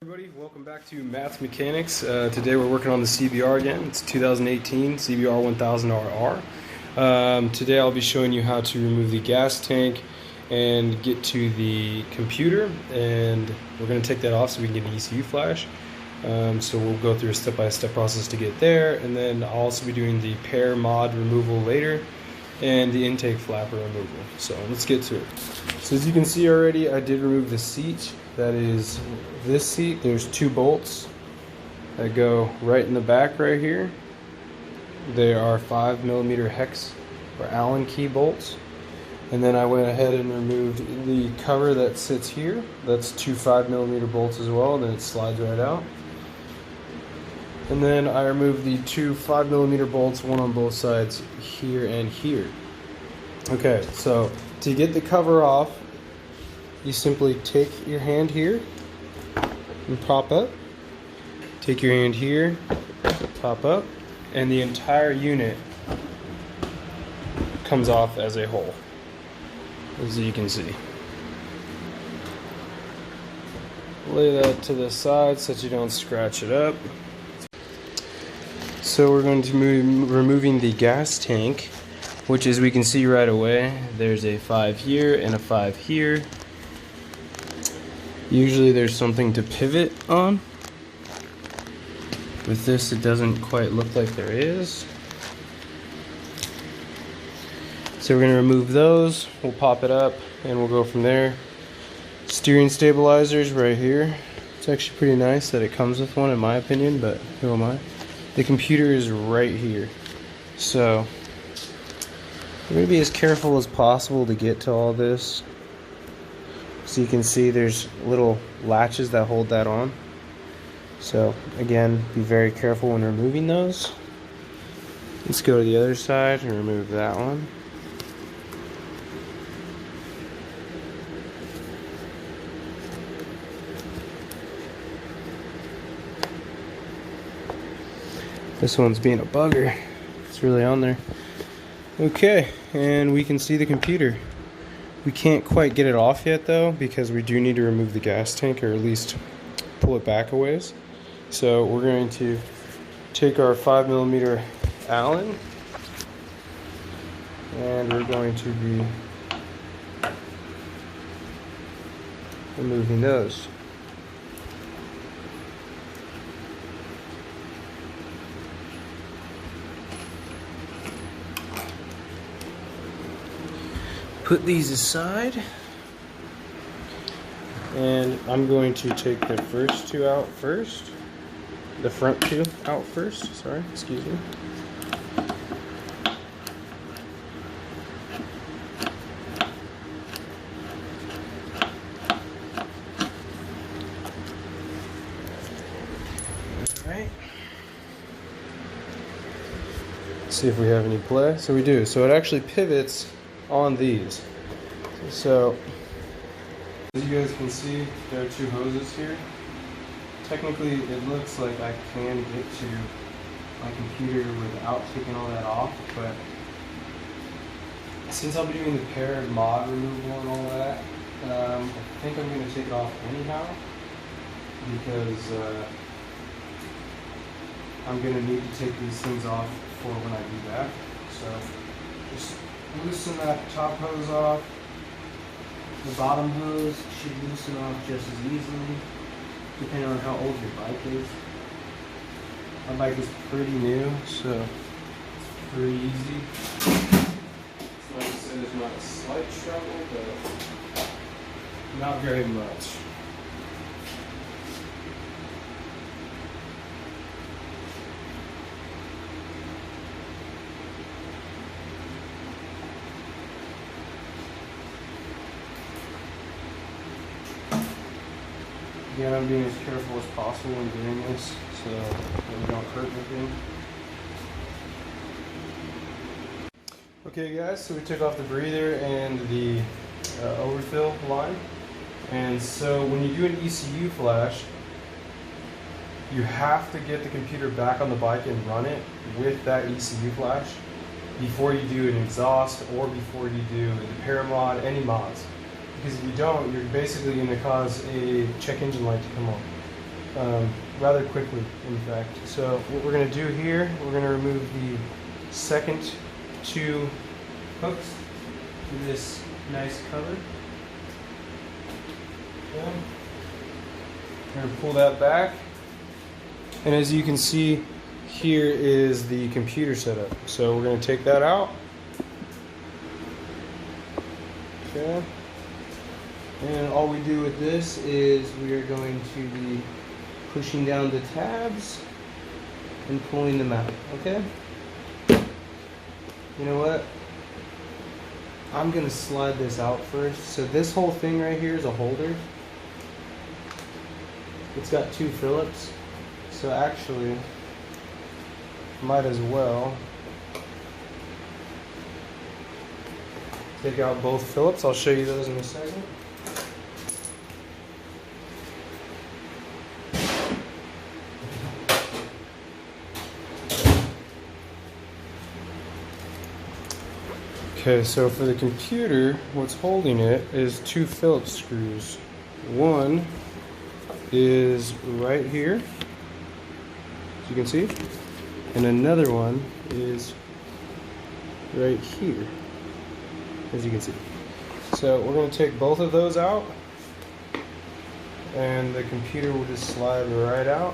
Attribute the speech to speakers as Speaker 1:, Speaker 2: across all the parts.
Speaker 1: Everybody, welcome back to Matt's Mechanics. Today we're working on the CBR again. It's 2018 cbr1000rr. Today I'll be showing you how to remove the gas tank and get to the computer, and we're going to take that off so we can get an ECU flash. So we'll go through a step-by-step process to get there, and then I'll also be doing the pair mod removal later and the intake flapper removal. So let's get to it. So as you can see already, I did remove the seat. That is this seat. There's two bolts that go right in the back right here. They are 5mm hex or Allen key bolts. And then I went ahead and removed the cover that sits here. That's two 5mm bolts as well, and then it slides right out. And then I removed the two 5mm bolts, one on both sides, here and here. Okay, so to get the cover off, you simply take your hand here and prop up. Take your hand here, prop up, and the entire unit comes off as a whole, as you can see. Lay that to the side so that you don't scratch it up. So we're going to be removing the gas tank, which, as we can see right away, there's a 5 here and a 5 here. Usually there's something to pivot on. With this, it doesn't quite look like there is. So we're going to remove those, we'll pop it up, and we'll go from there. Steering stabilizers right here. It's actually pretty nice that it comes with one, in my opinion, but who am I? The computer is right here. So we're going to be as careful as possible to get to all this. So you can see there's little latches that hold that on. So again, be very careful when removing those. Let's go to the other side and remove that one. This one's being a bugger. It's really on there. Okay, and we can see the computer. We can't quite get it off yet though, because we do need to remove the gas tank, or at least pull it back a ways. So we're going to take our 5mm Allen, and we're going to be removing those. Put these aside, and I'm going to take the first two out first. The front two out first, sorry, excuse me. Alright. See if we have any play. So we do. So it actually pivots on these. So as you guys can see, there are two hoses here. Technically it looks like I can get to my computer without taking all that off, but since I'll be doing the pair mod removal and all that, I think I'm going to take it off anyhow, because I'm going to need to take these things off for when I do that. So just loosen that top hose off. The bottom hose should loosen off just as easily, depending on how old your bike is. My bike is pretty new, so it's pretty easy. So like I said, there's not a slight struggle, but not very much. Again, I'm being as careful as possible when doing this, so that we don't hurt anything. Okay guys, so we took off the breather and the overfill line. And so when you do an ECU flash, you have to get the computer back on the bike and run it with that ECU flash before you do an exhaust or before you do the paramod, any mods. Because if you don't, you're basically going to cause a check engine light to come on. rather quickly, in fact. So what we're going to do here, we're going to remove the second 2 hooks to this nice cover. Okay. We're going to pull that back, and as you can see, here is the computer setup. So we're going to take that out. Okay. And all we do with this is we are going to be pushing down the tabs and pulling them out, okay? You know what? I'm gonna slide this out first. So this whole thing right here is a holder. It's got 2 Phillips. So actually, might as well take out both Phillips. I'll show you those in a second. Okay, so for the computer, what's holding it is 2 Phillips screws. One is right here, as you can see, and another one is right here, as you can see. So we're going to take both of those out, and the computer will just slide right out.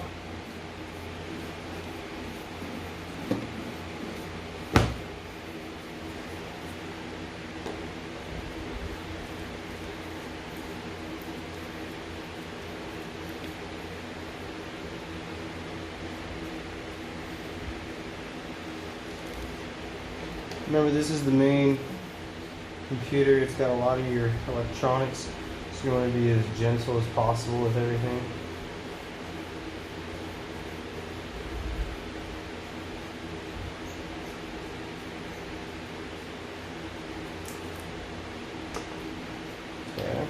Speaker 1: Remember, this is the main computer. It's got a lot of your electronics, so you want to be as gentle as possible with everything. Okay.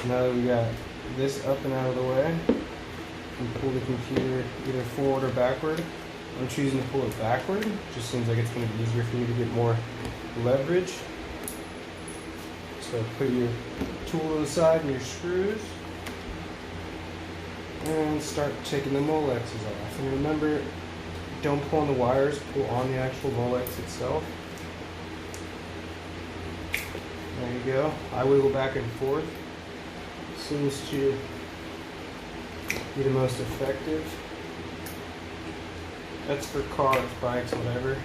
Speaker 1: Now that we got this up and out of the way, we pull the computer either forward or backward. I'm choosing to pull it backward. Just seems like it's going to be easier for me to get more leverage. So put your tool to the side and your screws, and start taking the Molexes off. And remember, don't pull on the wires, pull on the actual Molex itself. There you go. I wiggle back and forth. Seems to be the most effective. That's for cars, bikes, whatever.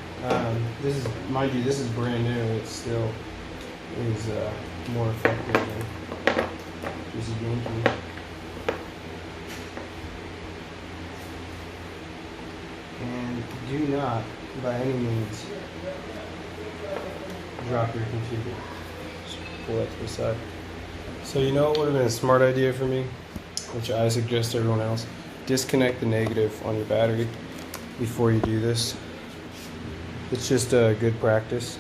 Speaker 1: This is, mind you, this is brand new. It still is more effective than just yanking. And do not, by any means, drop your computer. Just pull that to the side. So you know what would have been a smart idea for me, which I suggest to everyone else? Disconnect the negative on your battery before you do this. It's just a good practice.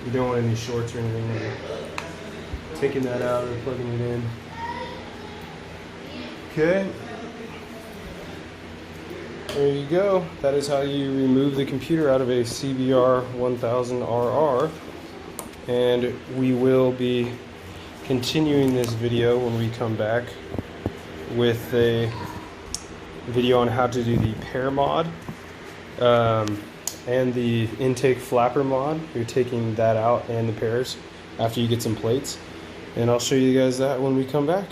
Speaker 1: You don't want any shorts or anything when you're taking that out or plugging it in. Okay. There you go. That is how you remove the computer out of a cbr1000rr. And we will be continuing this video when we come back with a video on how to do the pair mod and the intake flapper mod. You're taking that out and the pairs after you get some plates, and I'll show you guys that when we come back.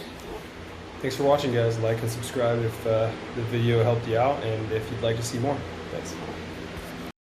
Speaker 1: Thanks for watching, guys. Like and subscribe if the video helped you out, and if you'd like to see more. Thanks.